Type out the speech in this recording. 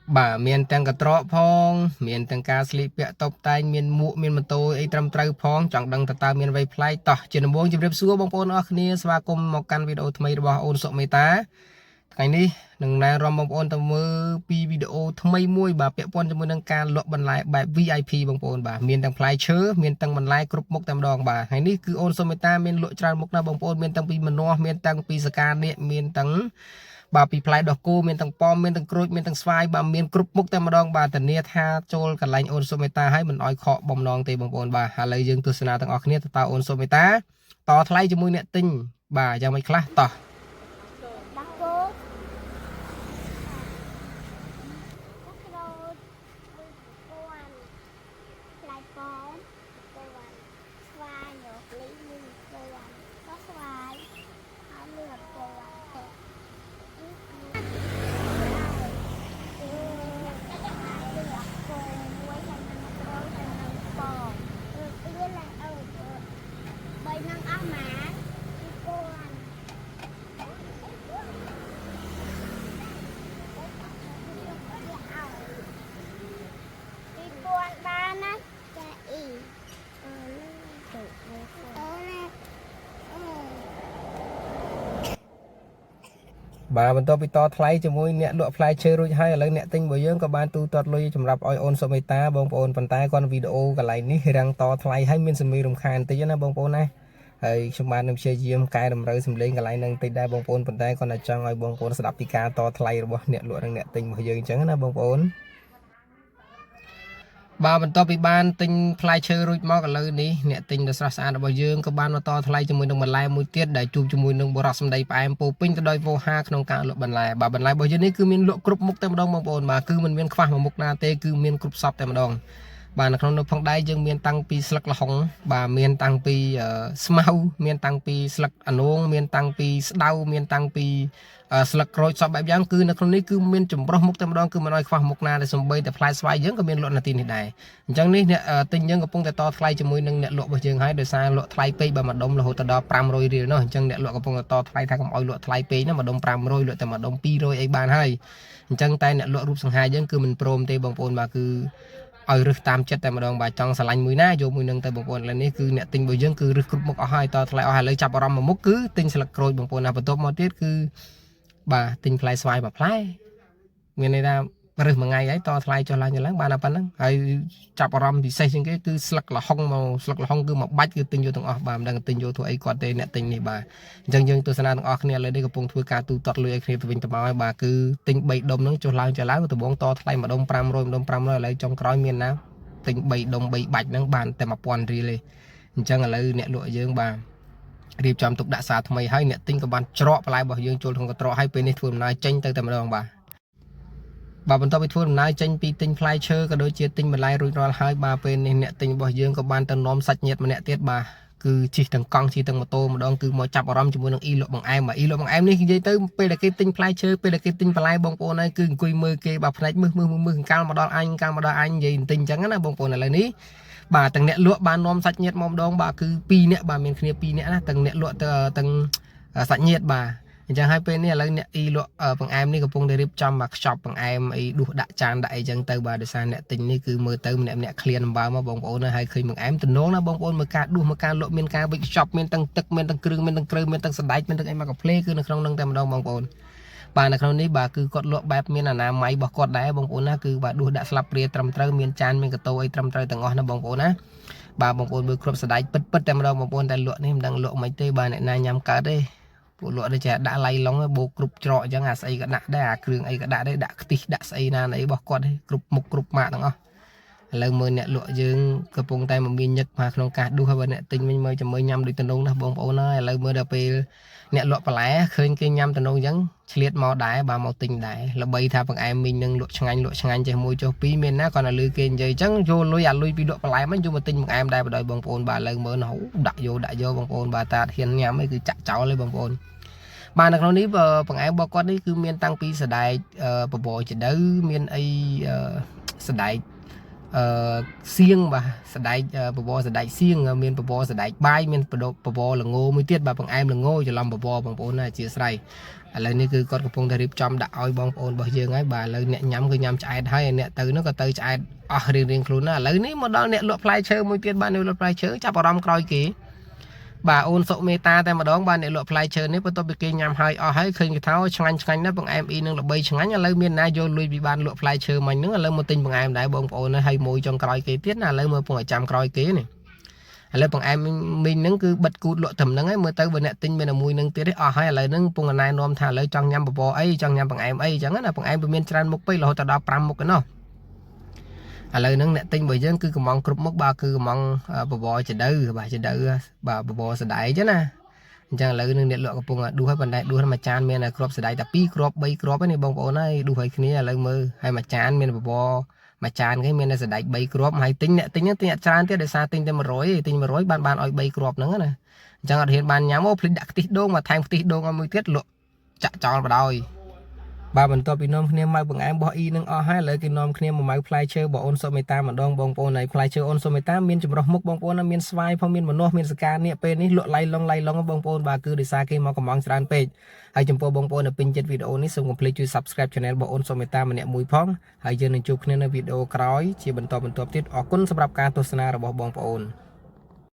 bà miền tầng cả trọ phong miền tầng ca sleep bẹ tóc tai miền mụ miền mặt tôi ấy trầm trâu phong chẳng đăng ta miền vây play tỏ trên bốn chấm rệp xua bông bông ở kia sva cùng một căn video thay mới bỏ ôn sọ mấy tá cái ní đừng nay rom bông bông tầm mơ pi video thay môi bà bẹ pon cho mưa nâng ca lọ bàn lại bài VIP bông bông bà miền tầng play chớ miền tầng bàn lại group một tầm đòn bà cái ní cứ ôn sọ mấy tá miền lọ tràn một na bông bông miền tầng pi mình no miền tầng pi scan nè miền tầng bà bị play đọc cô miền tầng pom miền tầng cối miền tầng swai bà miền group mục tầm đong bà tận nia tha trôi cả lạnh ôn sometaให้mình nói khó bồng nong tê bồng bồn bà hà lấy dương tu sna tầng ở kia tao ôn sometaต่อthay cho mui nẹt tinh bàยังไม่คลาต่อ bà mình to bị to thay cho môi nẹt lụa thay chơi rồi hay là nẹt tinh bởi dương có ban tu tọt lôi chấmรับoi ôn so mấy ta bông ôn bàn tay con video cái này ní đang to thay hay miên sầm mi rồng khan tí na bông ôn này hay trong ban nằm chơi diêm cài đầm rơi sầm lên cái này nâng tay đa bông ôn bàn tay con là cho oi bông ôn sẽ đập tika to thay rồi nẹt lụa đang nẹt tinh bởi dương chẳng na bông ôn bà mình to bị ban tinh play chơi rồi mò cái lời ní nè tinh được sát ăn bao dương có ban mà to play cho mui nông mình lai mui tiết đại chụp cho mui nông bò rắc xâm đầy pa em po pin tới đôi vô haក្នុងការលក់បន្លែbàបន្លែbao dương ní cứ miên lក់គ្រប់មុខតែម្ដងបងប្អូនbàគឺមិនមានខ្វះមួយមុខណាទេគឺមានគ្រប់សពតែម្ដងបាទនៅក្នុងនោះផងដែរយើងមានតាំងពីស្លឹកលហុងបាទមានតាំងពីស្មៅមានតាំងពីស្លឹកអនុងមានតាំងពីស្ដៅមានតាំងពីស្លឹកក្រូចសពបែបយ៉ាងគឺនៅក្នុងនេះគឺមានចម្រុះមុខតែម្ដងគឺមិនឲ្យខ្វះមុខណាដែលសំបីតែផ្លែស្វាយយើងក៏មានលក់នៅទីនេះដែរអញ្ចឹងនេះអ្នកទិញយើងកំពុងតែតថ្លៃជាមួយនឹងអ្នកលក់របស់យើងហើយដោយសារលក់ថ្លៃពេកបើម្ដុំរហូតដល់500រៀលនោះអញ្ចឹងអ្នកលក់កំពុងតែតថ្លៃថាកុំឲ្យលក់ថ្លៃពេកណាម្ដុំ500លក់តែម្ដុំ200អីបានហើយអញ្ចឹងតែអ្នកលក់រូបសង្ហាយើងគឺមិនព្រមទេបងប្អូនបាទគឺឲ្យរឹសតាមចិត្តតែម្ដងបាទចង់ឆ្លាញ់មួយណាយកមួយនឹងទៅបងប្អូនឥឡូវនេះគឺអ្នកទិញរបស់យើងគឺរឹសគ្រប់មុខអស់ហើយតថ្លៃអស់ហើយឥឡូវចាប់អារម្មណ៍មួយមុខគឺទិញស្លឹកក្រូចបងប្អូនណាបន្ទាប់មកទៀតគឺបាទទិញផ្លែស្វាយមួយផ្លែមានន័យថារឹសមួយថ្ងៃហើយតថ្លៃចុះឡើងបានតែប៉ុណ្្នឹងហើយចាប់អារម្មណ៍ពិសេសជាងគេគឺស្លឹកលហុងមកស្លឹកលហុងគឺមួយបាច់គឺទិញយកទាំងអស់បាទមិនដឹងទិញយកធ្វើអីគាត់ទេអ្នកទិញនេះបាទអញ្ចឹងយើងទស្សនាទាំងអស់គ្នាឥឡូវនេះកំពុងធ្វើការទូទាត់លុយឲ្យគ្នាទៅវិញទៅមកហើយបាទគឺទិញ3ដុំហ្នឹងចុះឡើងដំបងតថ្លៃម្ដុំ500ម្ដុំ500ឥឡូវចុងក្រោយមានណាទិញ3ដុំ3បាច់ហ្នឹងបានតែ1000រៀលទេអញ្ចឹងឥឡូវអ្នកលក់យើងបាទរៀបចំទុកដាក់សារថ្មីហើយអ្នកទិញក៏បានច្រកបន្លែរបស់យើងចូលក្នុងកន្ត្រកហើយពេលនេះធ្វើដំណើរចេញទៅតែម្ដងបាទបន្ទាប់ពីធ្វើដំណើរចេញពីទិញផ្លែឈើក៏ដូចជាទិញបន្លែរួចរាល់ហើយបាទពេលនេះអ្នកទិញរបស់យើងក៏បានទៅនាំសាច់ញាតិម្នាក់ទៀតបាទគឺជិះទាំងកង់ជិះទាំងម៉ូតូម្ដងគឺមកចាប់អារម្មណ៍ជាមួយនឹងអ៊ីលក់បង្អែមបាទអ៊ីលក់បង្អែមនេះនិយាយទៅពេលដែលគេទិញផ្លែឈើពេលដែលគេទិញបន្លែបងប្អូនហើយគឺអង្គុយមើលគេបាទផ្នែកមើលកាលមកដល់អញកាលមកដល់អញនិយាយទិញអញ្ចឹងណាបងប្អូនឥឡូវនេះបាទទាំងអ្នកលក់បាននាំសាច់ញាតិមកម្ដងបាទគឺ2នាក់បាទមានគ្នា2នាក់ណាទាំងអ្នកលក់ទៅទាំងសាច់ញាតិបាទអញ្ចឹងហើយពេលនេះឥឡូវអ្នកអ៊ីលក់បង្អែមនេះកំពុងតែរៀបចំមកខ្ចប់បង្អែមអីដួសដាក់ចានដាក់អីចឹងទៅបាទដោយសារអ្នកទិញនេះគឺមើលទៅម្នាក់ឃ្លានអំបៅមកបងប្អូនហើយឃើញបង្អែមទំនងណាបងប្អូនមើលការដួសមើលការលក់មានការវិចខ្ចប់មានទាំងទឹកមានទាំងគ្រឿងមានទាំងគ្រឿងមានទាំងសណ្ដែកមានទាំងអីមកកាផ្លេគឺនៅក្នុងនឹងតែម្ដងបងប្អូនបាទនៅក្នុងនេះបាទគឺគាត់លក់បែបមានអនាម័យរបស់គាត់ដែរបងប្អូនណាគឺបាទដួសដាក់ស្លាបព្រាត្រឹមត្រូវមានចានមានកតោអីត្រឹមត្រូវទាំងអស់ណាបងប្អូនណាបាទបងប្អូនមើលគ្រប់សណ្ដែកពិតតែម្ដងបងប្អូនតែលក់នេះមិនដឹងលក់មិនទេបាទអ្នកណាញ៉ាំកើតទេពួកលក់ដូចជាដាក់ឡៃឡុងបោកគ្រប់ច្រកអញ្ចឹងអាស្អីក៏ដាក់ដែរអាគ្រឿងអីក៏ដាក់ដែរដាក់ខ្ទិះដាក់ស្អីណាអីរបស់គាត់គ្រប់មុខគ្រប់ម៉ាកទាំងអស់ឥឡូវមើលអ្នកលក់យើងកំពុងតែមានញឹកមកក្នុងការដួសហើយបើអ្នកទិញវិញមើលជាមួយញ៉ាំដូចតំណងណាបងប្អូនហើយឥឡូវមើលដល់ពេលអ្នកលក់បន្លែឃើញគេញ៉ាំតំណងអញ្ចឹងឆ្លៀតមកដែរបាទមកទិញដែរល្បីថាបង្អែមមីងនឹងលក់ឆ្ងាញ់ចេះមួយចុះពីរមានណាគាត់តែលឺគេនិយាយអញ្ចឹងយកលុយពីលក់បន្លែមិនយកមកទិញបង្អែមដែរបណ្ដោយបងប្អូនបាទឥឡូវមើលនោះដាក់យកបងប្អូនបាទតាហ៊ានញ៉ាំអីគឺចាក់ចោលទេបងប្អូនបាទនៅក្នុងនេះបង្អែមរបស់គាត់នេះគឺមានតាំងពីសណ្ដែកបបរចដៅមានអីសណ្ដែក សៀងបាទសដែកបបរសដែកសៀងមានបបរសដែកបាយមានបបរល្ងមួយទៀតបាទបង្អែមល្ងច្រឡំបបរបងប្អូនណាអធិស្ឋានឥឡូវនេះគឺគាត់កំពុងតែរៀបចំដាក់ឲ្យបងប្អូនរបស់យើងហើយបាទឥឡូវអ្នកញ៉ាំគឺញ៉ាំឆ្អែតហើយអ្នកទៅនោះក៏ទៅឆ្អែតអស់រៀងខ្លួនណាឥឡូវនេះមកដល់អ្នកលក់ផ្លែឈើមួយទៀតបាទអ្នកលក់ផ្លែឈើចាប់អារម្មណ៍ក្រោយគេបាទអូនសុមេតាតែម្ដងបាទអ្នកលក់ផ្លែឈើនេះបន្ទាប់ពីគេញ៉ាំហើយអស់ហើយឃើញគេថាឆ្ងាញ់ណាស់បង្អែមអ៊ីនឹងល្បីឆ្ងាញ់ឥឡូវមានណាយកលុយពីបានលក់ផ្លែឈើមិញហ្នឹងឥឡូវមកទិញបង្អែមដែរបងប្អូនហើយមួយចុងក្រោយគេទៀតណាឥឡូវមើលពងឲ្យចាំក្រោយគេនេះឥឡូវបង្អែមមីងហ្នឹងគឺបិទគូតលក់ត្រឹមហ្នឹងហើយមើលទៅបើអ្នកទិញមានតែមួយហ្នឹងទៀតទេអស់ហើយឥឡូវហ្នឹងពងណែនាំថាឥឡូវចង់ញ៉ាំបបរអីចង់ញ៉ាំបង្អែមអីអញ្ចឹងណាបង្អែមវាមានច្រើនមុខពេករហូតដល់5មុខឯណោះឥឡូវហ្នឹងអ្នកទិញរបស់យើងគឺកំងគ្រប់មុខបាទគឺកំងបបរចដៅបាទចដៅបាទបបរសដែកចឹងណាអញ្ចឹងឥឡូវនឹងអ្នកលក់កំពុងដួសឲ្យបណ្ដៃដួសមួយចានមានគ្រាប់សដែកតែ2គ្រាប់3គ្រាប់ហ្នឹងបងប្អូនហើយដួសឲ្យគ្នាឥឡូវមើលហើយមួយចានមានបបរមួយចានគេមានសដែក3គ្រាប់ហើយទិញអ្នកទិញទិញអត់ច្រើនទៀតដោយសារទិញតែ100ទិញ100បានឲ្យ3គ្រាប់ហ្នឹងណាអញ្ចឹងអត់ហ៊ានបានញ៉ាំអូភ្លេចដាក់ខ្ទិះដូងមកថែមខ្ទិះដូងឲ្យមួយទៀតលក់ចាក់ចោលបដ ாய் បាទបន្ទាប់ពីនាំគ្នាមកបង្អែមរបស់អ៊ីនឹងអស់ហើយឥឡូវគេនាំគ្នាមកម៉ៅផ្លែឈើបងអូនសុមេតាម្ដងបងប្អូនហើយផ្លែឈើអូនសុមេតាមានចម្រុះមុខបងប្អូនមានស្វាយផងមានម្នាស់មានសកានេះពេលនេះលក់ឡៃឡុងបងប្អូនបាទគឺដោយសារគេមកកំងច្រើនពេកហើយចំពោះបងប្អូនដែលពេញចិត្តវីដេអូនេះសូមកុំភ្លេចជួយ Subscribe Channel បងអូនសុមេតាម្នាក់មួយផងហើយយើងនឹងជួបគ្នានៅវីដេអូក្រោយជាបន្តទៀតអរគុណសម្រាប់ការទស្សនារបស់បងប្អូន